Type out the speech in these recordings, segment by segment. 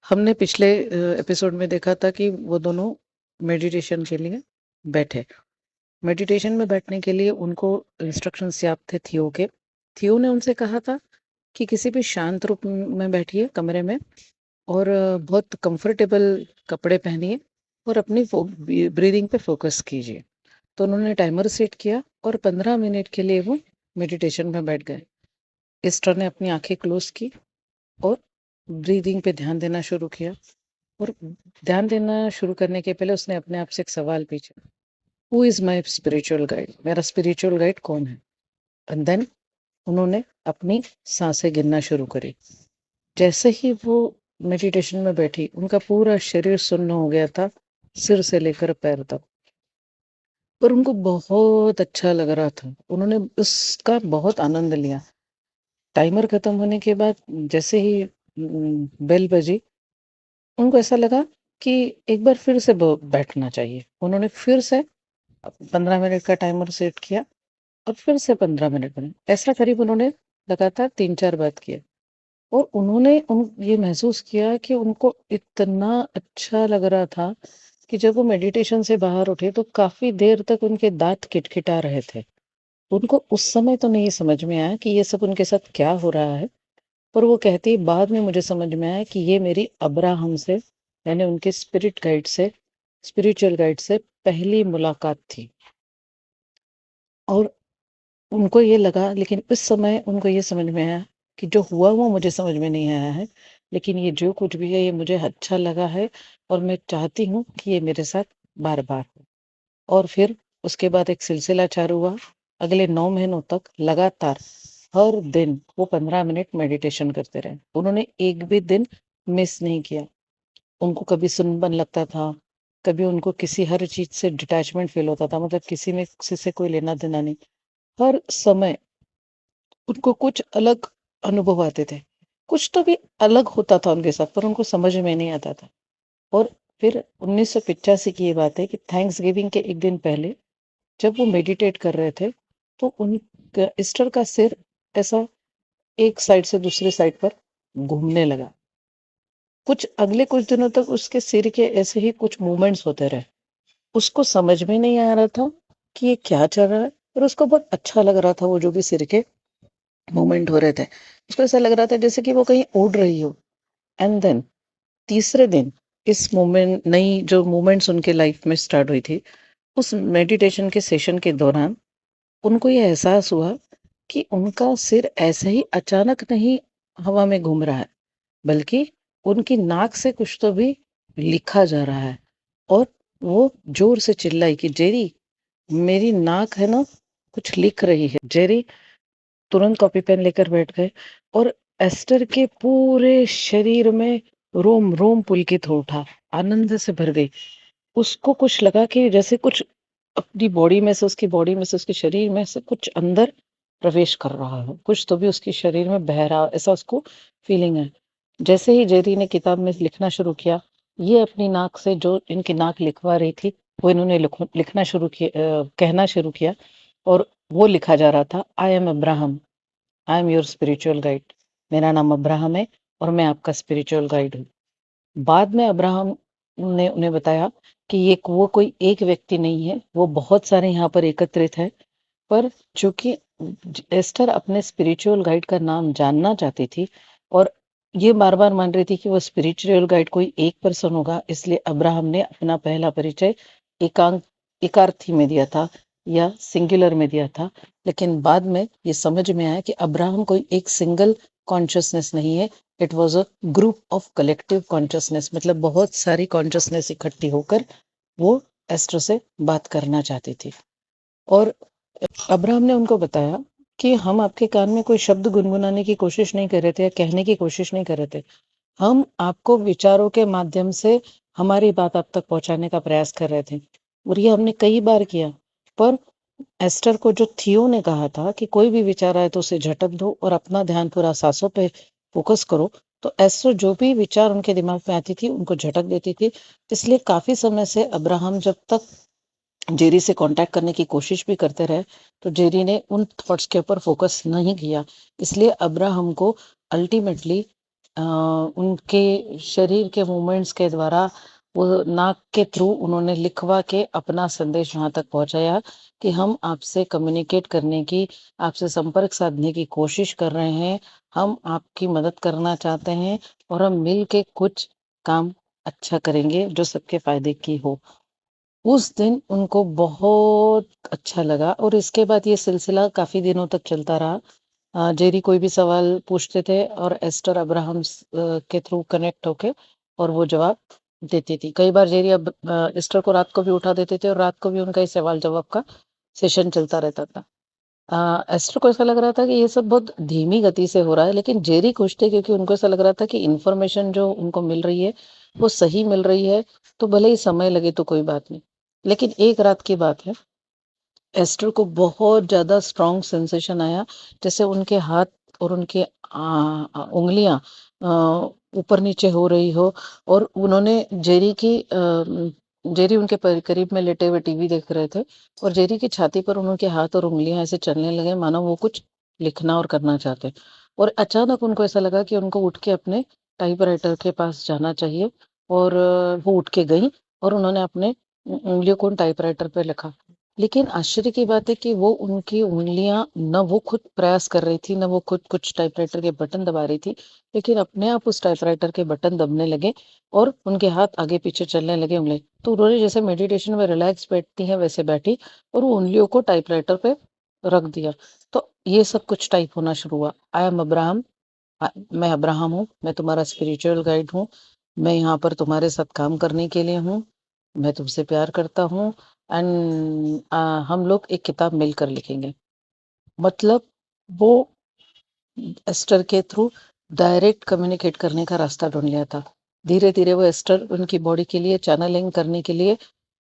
हमने पिछले एपिसोड में देखा था कि वो दोनों मेडिटेशन के लिए बैठे। मेडिटेशन में बैठने के लिए उनको इंस्ट्रक्शंस याद थे थियो के। थियो ने उनसे कहा था कि किसी भी शांत रूप में बैठिए कमरे में और बहुत कंफर्टेबल कपड़े पहनिए और अपनी ब्रीदिंग पे फोकस कीजिए। तो उन्होंने टाइमर सेट किया और 15 मिनट के लिए वो मेडिटेशन में बैठ गए। एस्टर ने अपनी आंखें क्लोज की और ब्रीदिंग पे ध्यान देना शुरू किया। और ध्यान देना शुरू करने के पहले उसने अपने आप से एक सवाल पूछा, who is my spiritual guide? मेरा स्पिरिचुअल गाइड कौन है? एंड देन उन्होंने अपनी सांसें गिनना शुरू करी। जैसे ही वो मेडिटेशन में बैठी उनका पूरा शरीर सुन्न हो गया था, सिर से लेकर पैर तक। पर उनको बहुत अच्छा लग रहा था, उन्होंने उसका बहुत आनंद लिया। टाइमर खत्म होने के बाद जैसे ही बेल बजी, उनको ऐसा लगा कि एक बार फिर से बैठना चाहिए। उन्होंने फिर से 15 मिनट का टाइमर सेट किया और फिर से 15 मिनट बने। ऐसा करीब उन्होंने लगातार 3-4 बार किया और उन्होंने ये महसूस किया कि उनको इतना अच्छा लग रहा था कि जब वो मेडिटेशन से बाहर उठे तो काफी देर तक उनके दांत किटकिटा रहे थे। उनको उस समय तो नहीं समझ में आया कि ये सब उनके साथ क्या हो रहा है, पर वो कहती है बाद में मुझे समझ में आया कि ये मेरी अब्राहम से, यानी उनके स्पिरिचुअल गाइड से पहली मुलाकात थी। और उनको ये लगा, लेकिन उस समय उनको ये समझ में आया कि जो हुआ वो मुझे समझ में नहीं आया है, लेकिन ये जो कुछ भी है ये मुझे अच्छा लगा है और मैं चाहती हूँ कि ये मेरे साथ बार बार हो। और फिर उसके बाद एक सिलसिला चालू हुआ। अगले 9 महीनों तक लगातार हर दिन वो 15 मिनट मेडिटेशन करते रहे। उन्होंने एक भी दिन मिस नहीं किया। उनको कभी सुनपन लगता था, कभी उनको किसी हर चीज से डिटैचमेंट फील होता था, मतलब किसी से कोई लेना देना नहीं। हर समय उनको कुछ अलग अनुभव आते थे। कुछ तो भी अलग होता था उनके साथ, पर उनको समझ में नहीं आता था। और फिर 1985 की ये बात है कि थैंक्स गिविंग के एक दिन पहले जब वो मेडिटेट कर रहे थे, तो उन ईस्टर का सिर ऐसा एक साइड से दूसरे साइड पर घूमने लगा। कुछ दिनों तक उसके सिर के ऐसे ही कुछ मूवमेंट्स होते रहे। उसको समझ में नहीं आ रहा था कि ये क्या चल रहा है, पर उसको बहुत अच्छा लग रहा था वो जो भी सिर के मूवमेंट हो रहे थे। उसको ऐसा लग रहा था जैसे कि वो कहीं उड़ रही हो। एंड देन तीसरे दिन इस मूवमेंट, नई जो मूवमेंट्स उनके लाइफ में स्टार्ट हुई थी, उस मेडिटेशन के सेशन के दौरान उनको ये एहसास हुआ कि उनका सिर ऐसे ही अचानक नहीं हवा में घूम रहा है, बल्कि उनकी नाक से कुछ तो भी लिखा जा रहा है। और वो जोर से चिल्लाई कि जेरी, मेरी नाक है ना, कुछ लिख रही है। जेरी तुरंत कॉपी पेन लेकर बैठ गए और एस्टर के पूरे शरीर में रोम रोम पुलकित हो उठा, आनंद से भर गई। उसको कुछ लगा कि जैसे कुछ अपनी बॉडी में से, उसकी बॉडी में से, उसके शरीर में से कुछ अंदर प्रवेश कर रहा है, कुछ तो भी उसके शरीर में बह रहा, ऐसा उसको फीलिंग है। जैसे ही जेरी ने किताब में लिखना शुरू किया, ये अपनी नाक से जो इनकी नाक लिखवा रही थी वो इन्होंने लिखना शुरू किया, कहना शुरू किया। और वो लिखा जा रहा था, I am Abraham, I am your spiritual guide. मेरा नाम अब्राहम है और मैं आपका स्पिरिचुअल गाइड हूँ। बाद में अब्राहम ने उन्हें बताया कि ये वो कोई एक व्यक्ति नहीं है, वो बहुत सारे यहाँ पर एकत्रित है। पर चूंकि एस्टर अपने स्पिरिचुअल गाइड का नाम जानना चाहती थी और ये बार बार मान रही थी कि वो स्पिरिचुअल गाइड कोई एक पर्सन होगा, इसलिए अब्राहम ने अपना पहला परिचय एकांक एकार्थी में दिया था या सिंगुलर में दिया था। लेकिन बाद में ये समझ में आया कि अब्राहम कोई एक सिंगल कॉन्शियसनेस नहीं है, it was a group of collective consciousness, मतलब बहुत सारी कॉन्शियसनेस इकट्ठी होकर वो एस्टर से बात करना चाहती थी। और अब्राहम ने उनको बताया कि हम आपके कान में कोई शब्द गुनगुनाने की कोशिश नहीं कर रहे थे या कहने की कोशिश नहीं कर रहे थे। हम आपको विचारों के माध्यम से हमारी बात आप तक पहुंचाने का प्रयास कर रहे थे और ये हमने कई बार किया। पर एस्टर को जो थियो ने कहा था कि कोई भी विचार आए तो उसे झटक दो और अपना ध्यान पूरा सांसों पे फोकस करो, तो एस्टर जो भी विचार उनके दिमाग में आती थी उनको झटक देती थी। इसलिए काफी समय से अब्राहम जब तक जेरी से कांटेक्ट करने की कोशिश भी करते रहे, तो जेरी ने उन थॉट्स के ऊपर फोकस नहीं किया। इसलिए अब्राहम को अल्टीमेटली उनके शरीर के मूवमेंट्स के द्वारा वो नाक के थ्रू उन्होंने लिखवा के अपना संदेश वहाँ तक पहुँचाया कि हम आपसे कम्युनिकेट करने की, आपसे संपर्क साधने की कोशिश कर रहे हैं, हम आपकी मदद करना चाहते हैं और हम मिल के कुछ काम अच्छा करेंगे जो सबके फ़ायदे की हो। उस दिन उनको बहुत अच्छा लगा और इसके बाद ये सिलसिला काफ़ी दिनों तक चलता रहा। जेरी कोई भी सवाल पूछते थे और एस्टर अब्राहम्स के थ्रू कनेक्ट होके और वो जवाब देती थी। कई बार जेरी एस्टर को रात को भी उठा देते थे और रात को भी उनका ये सवाल जवाब का सेशन चलता रहता था। एस्टर को ऐसा लग रहा था कि ये सब बहुत धीमी गति से हो रहा है, लेकिन जेरी खुश थे क्योंकि उनको ऐसा लग रहा था कि इन्फॉर्मेशन जो उनको मिल रही है वो सही मिल रही है, तो भले ही समय लगे तो कोई बात नहीं। लेकिन एक रात की बात है, एस्टर को बहुत ज़्यादा स्ट्रॉन्ग सेंसेशन आया, जैसे उनके हाथ और उनके उंगलियां ऊपर नीचे हो रही हो और उन्होंने जेरी उनके करीब में लेटे हुए टीवी देख रहे थे और जेरी की छाती पर उनके हाथ और उंगलियां ऐसे चलने लगे मानो वो कुछ लिखना और करना चाहते। और अचानक उनको ऐसा लगा कि उनको उठ के अपने टाइपराइटर के पास जाना चाहिए और वो उठ के गई और उन्होंने अपने उंगलियों को टाइपराइटर पे लिखा। लेकिन आश्चर्य की बात है कि वो उनकी उँगलियाँ न वो खुद प्रयास कर रही थी, न वो खुद कुछ टाइपराइटर के बटन दबा रही थी, लेकिन अपने आप उस टाइपराइटर के बटन दबने लगे और उनके हाथ आगे-पीछे चलने लगे उँगलियाँ। तो उन्होंने जैसे मेडिटेशन में रिलैक्स बैठती हैं वैसे बैठी और वो उँगलियों को टाइपराइटर पे रख दिया। तो ये सब कुछ टाइप होना शुरू हुआ। आई एम अब्राहम, मैं अब्राहम हूँ, मैं तुम्हारा स्पिरिचुअल गाइड हूँ, मैं यहाँ पर तुम्हारे साथ काम करने के लिए हूँ, मैं तुमसे प्यार करता हूँ एंड हम लोग एक किताब मिलकर लिखेंगे। मतलब वो एस्टर के थ्रू डायरेक्ट कम्युनिकेट करने का रास्ता ढूंढ लिया था। धीरे धीरे वो एस्टर उनकी बॉडी के लिए चैनलिंग करने के लिए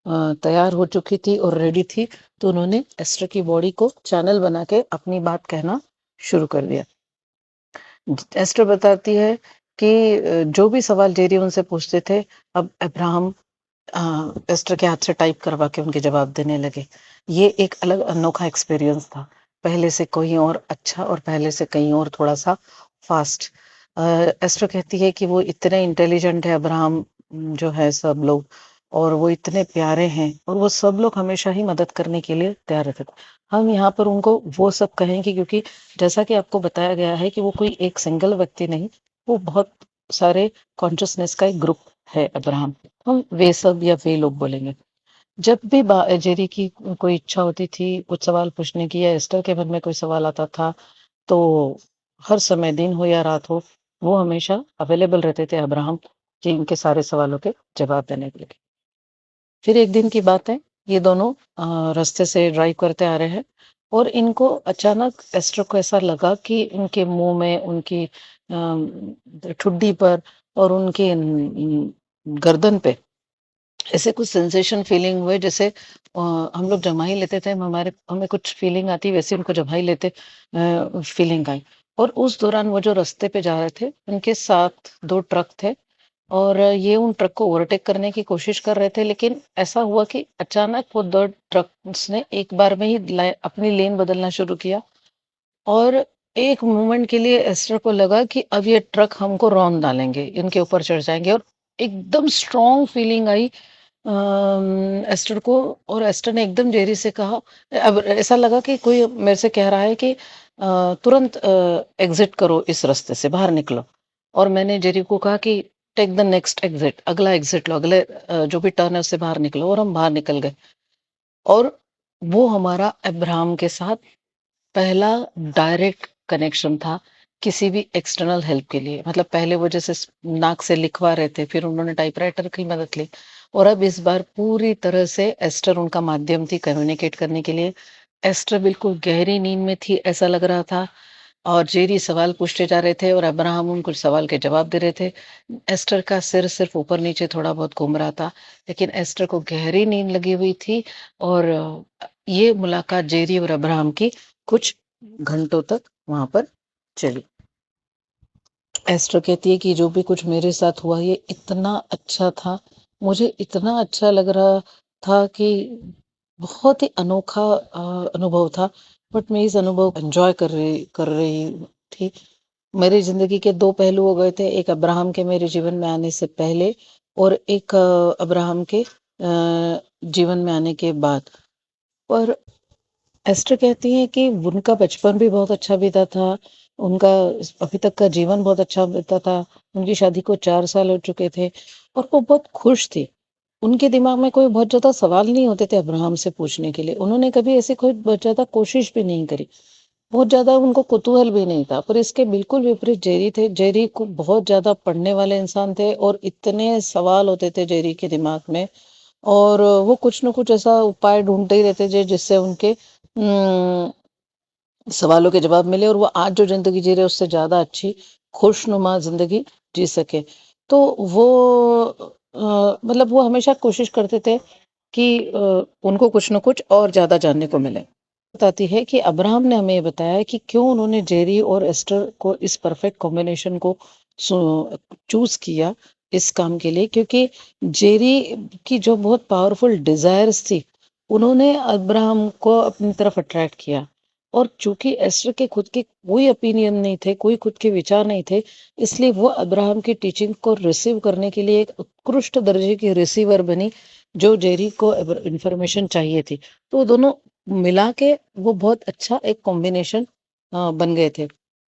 तैयार हो चुकी थी और रेडी थी, तो उन्होंने एस्टर की बॉडी को चैनल बना के अपनी बात कहना शुरू कर दिया। एस्टर बताती है कि जो भी सवाल जेरी उनसे पूछते थे, अब अब्राहम एस्टर के हाथ से टाइप करवा के उनके जवाब देने लगे। ये एक अलग अनोखा एक्सपीरियंस था। पहले से कहीं और अच्छा और पहले से कहीं और थोड़ा-सा फ़ास्ट। एस्टर कहती है कि वो इतने इंटेलिजेंट है अब्राहम, जो है सब लोग, और वो इतने प्यारे हैं और वो सब लोग हमेशा ही मदद करने के लिए तैयार रहते थे। हम यहाँ पर उनको वो सब कहेंगे क्योंकि जैसा कि आपको बताया गया है कि वो कोई एक सिंगल व्यक्ति नहीं, वो बहुत सारे कॉन्शसनेस का एक ग्रुप है अब्राहम। हम वे सब या वे लोग बोलेंगे। जब भी जेरी की कोई इच्छा होती थी कुछ सवाल पूछने की या एस्टर के मन में कोई सवाल आता था, तो हर समय दिन हो या रात हो, वो हमेशा अवेलेबल रहते थे अब्राहम जी इनके सारे सवालों के जवाब देने के लिए। फिर एक दिन की बात है, ये दोनों रास्ते से ड्राइव करते आ रहे हैं और इनको अचानक एस्टर को ऐसा लगा कि उनके मुँह में, उनकी ठुड्डी पर और उनके गर्दन पे ऐसे कुछ सेंसेशन फीलिंग हुए, जैसे हम लोग जमा ही लेते थे, हमें कुछ फीलिंग आती वैसे उनको जमा ही लेते फीलिंग आई। और उस दौरान वो जो रास्ते पे जा रहे थे, उनके साथ 2 ट्रक थे और ये उन ट्रक को ओवरटेक करने की कोशिश कर रहे थे, लेकिन ऐसा हुआ कि अचानक वो 2 ट्रक्स ने एक बार में ही अपनी लेन बदलना शुरू किया और एक मोमेंट के लिए एस्टर को लगा कि अब ये ट्रक हमको रौंद डालेंगे, इनके ऊपर चढ़ जाएँगे और एकदम स्ट्रॉन्ग फीलिंग आई एस्टर को। और एस्टर ने एकदम जेरी से कहा, अब ऐसा लगा कि कोई मेरे से कह रहा है कि तुरंत एग्जिट करो, इस रास्ते से बाहर निकलो। और मैंने जेरी को कहा कि टेक द नेक्स्ट एग्जिट, अगला एग्जिट लो, अगले जो भी टर्न है उससे बाहर निकलो, और हम बाहर निकल गए। और वो हमारा अब्राहम के साथ पहला डायरेक्ट कनेक्शन था किसी भी एक्सटर्नल हेल्प के लिए। मतलब पहले वो जैसे नाक से लिखवा रहे थे, फिर उन्होंने टाइपराइटर की मदद ली और अब इस बार पूरी तरह से एस्टर उनका माध्यम थी कम्युनिकेट करने के लिए। एस्टर बिल्कुल गहरी नींद में थी ऐसा लग रहा था और जेरी सवाल पूछते जा रहे थे और अब्राहम उनको सवाल के जवाब दे रहे थे। एस्टर का सिर सिर्फ ऊपर नीचे थोड़ा बहुत घूम रहा था, लेकिन एस्टर को गहरी नींद लगी हुई थी और ये मुलाकात जेरी और अब्राहम की कुछ घंटों तक वहां पर चली। एस्टर कहती है कि जो भी कुछ मेरे साथ हुआ ये इतना अच्छा था, मुझे इतना अच्छा लग रहा था कि बहुत ही अनोखा अनुभव था, बट मैं इस अनुभव को एंजॉय कर रही थी। मेरी ज़िंदगी के 2 पहलू हो गए थे, एक अब्राहम के मेरे जीवन में आने से पहले और एक अब्राहम के जीवन में आने के बाद। पर एस्टर कहती हैं कि उनका बचपन भी बहुत अच्छा बीता था, उनका अभी तक का जीवन बहुत अच्छा बीता था, उनकी शादी को 4 साल हो चुके थे और वो बहुत खुश थी। उनके दिमाग में कोई बहुत ज़्यादा सवाल नहीं होते थे अब्राहम से पूछने के लिए, उन्होंने कभी ऐसी कोई बहुत ज़्यादा कोशिश भी नहीं करी। बहुत ज़्यादा उनको कुतूहल भी नहीं था, पर इसके बिल्कुल विपरीत जेरी थे। जेरी को बहुत ज़्यादा पढ़ने वाले इंसान थे और इतने सवाल होते थे जेरी के दिमाग में और वो कुछ न कुछ ऐसा उपाय ढूँढते ही रहते थे जिससे उनके सवालों के जवाब मिले और वो आज जो ज़िंदगी जी रहे हैं उससे ज़्यादा अच्छी खुशनुमा ज़िंदगी जी सके। तो वो मतलब वो हमेशा कोशिश करते थे कि उनको कुछ न कुछ और ज़्यादा जानने को मिले। बताती है कि अब्राहम ने हमें ये बताया कि क्यों उन्होंने जेरी और एस्टर को इस परफेक्ट कॉम्बिनेशन को चूज किया इस काम के लिए, क्योंकि जेरी की जो बहुत पावरफुल डिजायर्स थी उन्होंने अब्राहम को अपनी तरफ अट्रैक्ट किया और चूंकि एस्टर के खुद के कोई ओपिनियन नहीं थे, कोई खुद के विचार नहीं थे, इसलिए वो अब्राहम की टीचिंग को रिसीव करने के लिए एक उत्कृष्ट दर्जे की रिसीवर बनी जो जेरी को इंफॉर्मेशन चाहिए थी। तो दोनों मिला के वो बहुत अच्छा एक कॉम्बिनेशन बन गए थे।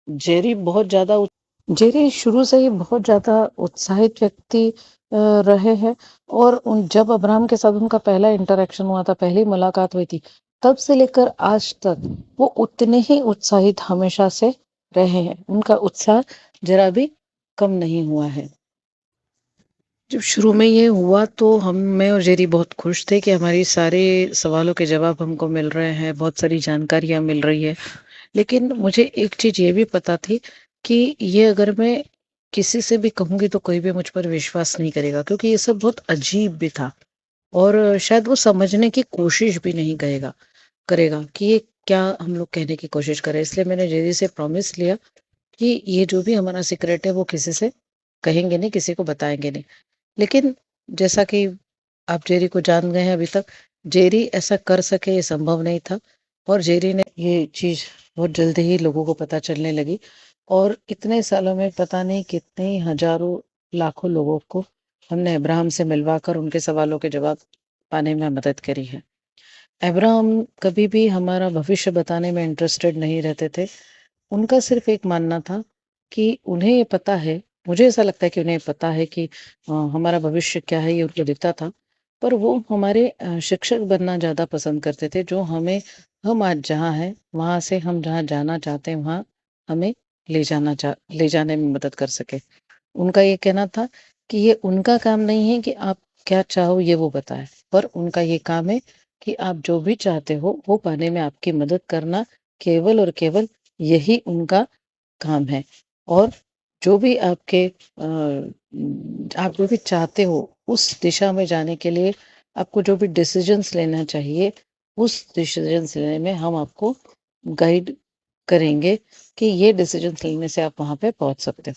जेरी बहुत ज़्यादा जेरी शुरू से ही बहुत ज़्यादा उत्साहित व्यक्ति रहे हैं और उन जब अब्राहम के साथ उनका पहला इंटरेक्शन हुआ था, पहली मुलाकात हुई थी, तब से लेकर आज तक वो उतने ही उत्साहित हमेशा से रहे हैं। उनका उत्साह ज़रा भी कम नहीं हुआ है। जब शुरू में ये हुआ तो मैं और जेरी बहुत खुश थे कि हमारी सारे सवालों के जवाब हमको मिल रहे हैं, बहुत सारी जानकारियाँ मिल रही है। लेकिन मुझे एक चीज़ ये भी पता थी कि ये अगर मैं किसी से भी कहूँगी तो कोई भी मुझ पर विश्वास नहीं करेगा, क्योंकि ये सब बहुत अजीब भी था और शायद वो समझने की कोशिश भी नहीं करेगा कि ये क्या हम लोग कहने की कोशिश करें। इसलिए मैंने जेरी से प्रॉमिस लिया कि ये जो भी हमारा सीक्रेट है वो किसी से कहेंगे नहीं, किसी को बताएंगे नहीं। लेकिन जैसा कि आप जेरी को जान गए हैं, अभी तक जेरी ऐसा कर सके ये संभव नहीं था और जेरी ने ये चीज़ बहुत जल्दी ही लोगों को पता चलने लगी और इतने सालों में पता नहीं कितने ही हजारों लाखों लोगों को हमने अब्राहम से मिलवाकर उनके सवालों के जवाब पाने में मदद करी है। अब्राहम कभी भी हमारा भविष्य बताने में इंटरेस्टेड नहीं रहते थे। उनका सिर्फ एक मानना था कि उन्हें ये पता है, मुझे ऐसा लगता है कि उन्हें पता है कि हमारा भविष्य क्या है, ये उनको दिखता था। पर वो हमारे शिक्षक बनना ज़्यादा पसंद करते थे, जो हम आज जहाँ हैं वहाँ से हम जहाँ जाना चाहते हैं वहाँ हमें ले जाने में मदद कर सके। उनका ये कहना था कि ये उनका काम नहीं है कि आप क्या चाहो ये वो बताए, पर उनका ये काम है कि आप जो भी चाहते हो वो पाने में आपकी मदद करना, केवल और केवल यही उनका काम है। और जो भी आप जो भी चाहते हो उस दिशा में जाने के लिए आपको जो भी डिसीजंस लेना चाहिए, उस डिसीजंस लेने में हम आपको गाइड करेंगे कि ये डिसीजंस लेने से आप वहाँ पे पहुँच सकते हो।